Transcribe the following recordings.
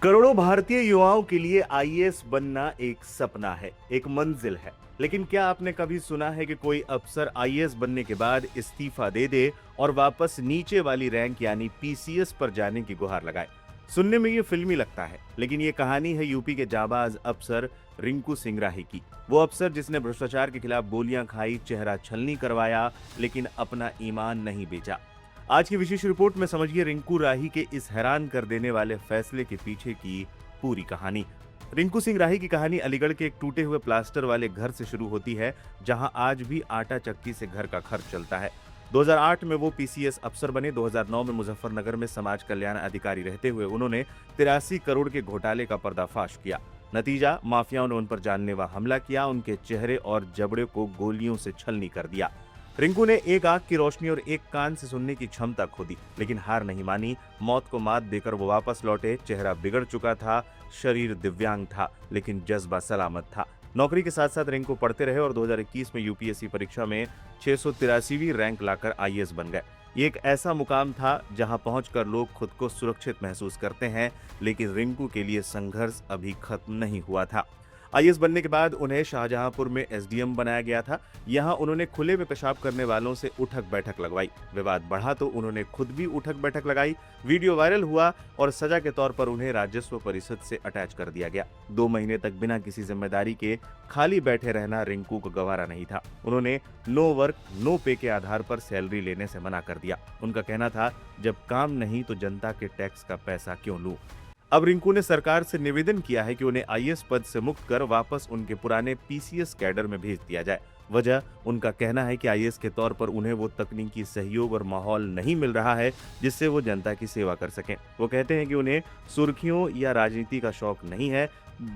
करोड़ों भारतीय युवाओं के लिए आईएएस बनना एक सपना है, एक मंजिल है। लेकिन क्या आपने कभी सुना है कि कोई अफसर आईएएस बनने के बाद इस्तीफा दे दे और वापस नीचे वाली रैंक यानी पीसीएस पर जाने की गुहार लगाए? सुनने में ये फिल्मी लगता है, लेकिन ये कहानी है यूपी के जाबाज अफसर रिंकू सिंगराही की। वो अफसर जिसने भ्रष्टाचार के खिलाफ गोलियां खाई, चेहरा छलनी करवाया, लेकिन अपना ईमान नहीं बेचा। आज की विशेष रिपोर्ट में समझिए रिंकू राही के इस हैरान कर देने वाले फैसले के पीछे की पूरी कहानी। रिंकू सिंह राही की कहानी अलीगढ़ के एक टूटे हुए प्लास्टर वाले घर से शुरू होती है, जहां आज भी आटा चक्की से घर का खर्च चलता है। 2008 में वो पीसीएस अफसर बने। 2009 में मुजफ्फरनगर में समाज कल्याण अधिकारी रहते हुए उन्होंने 83 करोड़ के घोटाले का पर्दाफाश किया। नतीजा, माफियाओं ने उन पर जानलेवा हमला किया, उनके चेहरे और जबड़े को गोलियों से छलनी कर दिया। रिंकू ने एक आंख की रोशनी और एक कान से सुनने की क्षमता खो दी, लेकिन हार नहीं मानी। मौत को मात देकर वो वापस लौटे। चेहरा बिगड़ चुका था, शरीर दिव्यांग था, लेकिन जज्बा सलामत था। नौकरी के साथ साथ रिंकू पढ़ते रहे और 2021 में यूपीएससी परीक्षा में 683वीं रैंक लाकर आईएएस बन गए। ये एक ऐसा मुकाम था जहां पहुंचकर लोग खुद को सुरक्षित महसूस करते हैं, लेकिन रिंकू के लिए संघर्ष अभी खत्म नहीं हुआ था। आईएएस बनने के बाद उन्हें शाहजहांपुर में एसडीएम बनाया गया था। यहां उन्होंने खुले में पेशाब करने वालों से उठक बैठक लगवाई। विवाद बढ़ा तो उन्होंने खुद भी उठक बैठक लगाई। वीडियो वायरल हुआ और सजा के तौर पर उन्हें राजस्व परिषद से अटैच कर दिया गया। 2 महीने तक बिना किसी जिम्मेदारी के खाली बैठे रहना रिंकू को गवारा नहीं था। उन्होंने नो वर्क नो पे के आधार पर सैलरी लेने से मना कर दिया। उनका कहना था, जब काम नहीं तो जनता के टैक्स का पैसा क्यों लूं। अब रिंकू ने सरकार से निवेदन किया है कि उन्हें आईएएस पद से मुक्त कर वापस उनके पुराने पीसीएस कैडर में भेज दिया जाए। वजह, उनका कहना है कि आईएएस के तौर पर उन्हें वो तकनीकी सहयोग और माहौल नहीं मिल रहा है जिससे वो जनता की सेवा कर सकें। वो कहते हैं कि उन्हें सुर्खियों या राजनीति का शौक नहीं है,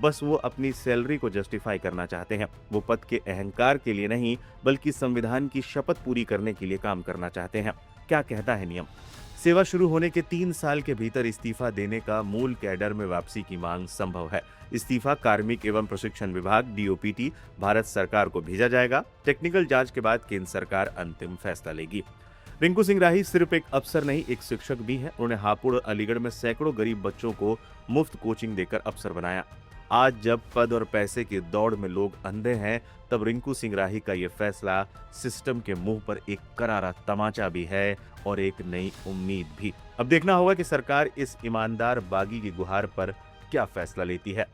बस वो अपनी सैलरी को जस्टिफाई करना चाहते हैं। वो पद के अहंकार के लिए नहीं, बल्कि संविधान की शपथ पूरी करने के लिए काम करना चाहते हैं। क्या कहता है नियम? सेवा शुरू होने के 3 साल के भीतर इस्तीफा देने का मूल कैडर में वापसी की मांग संभव है। इस्तीफा कार्मिक एवं प्रशिक्षण विभाग डीओपीटी भारत सरकार को भेजा जाएगा। टेक्निकल जांच के बाद केंद्र सरकार अंतिम फैसला लेगी। रिंकू सिंह राही सिर्फ एक अफसर नहीं, एक शिक्षक भी है। उन्होंने हापुड़ और अलीगढ़ में सैकड़ों गरीब बच्चों को मुफ्त कोचिंग देकर अफसर बनाया। आज जब पद और पैसे की दौड़ में लोग अंधे हैं, तब रिंकू सिंह राही का ये फैसला सिस्टम के मुंह पर एक करारा तमाचा भी है और एक नई उम्मीद भी। अब देखना होगा कि सरकार इस ईमानदार बागी की गुहार पर क्या फैसला लेती है।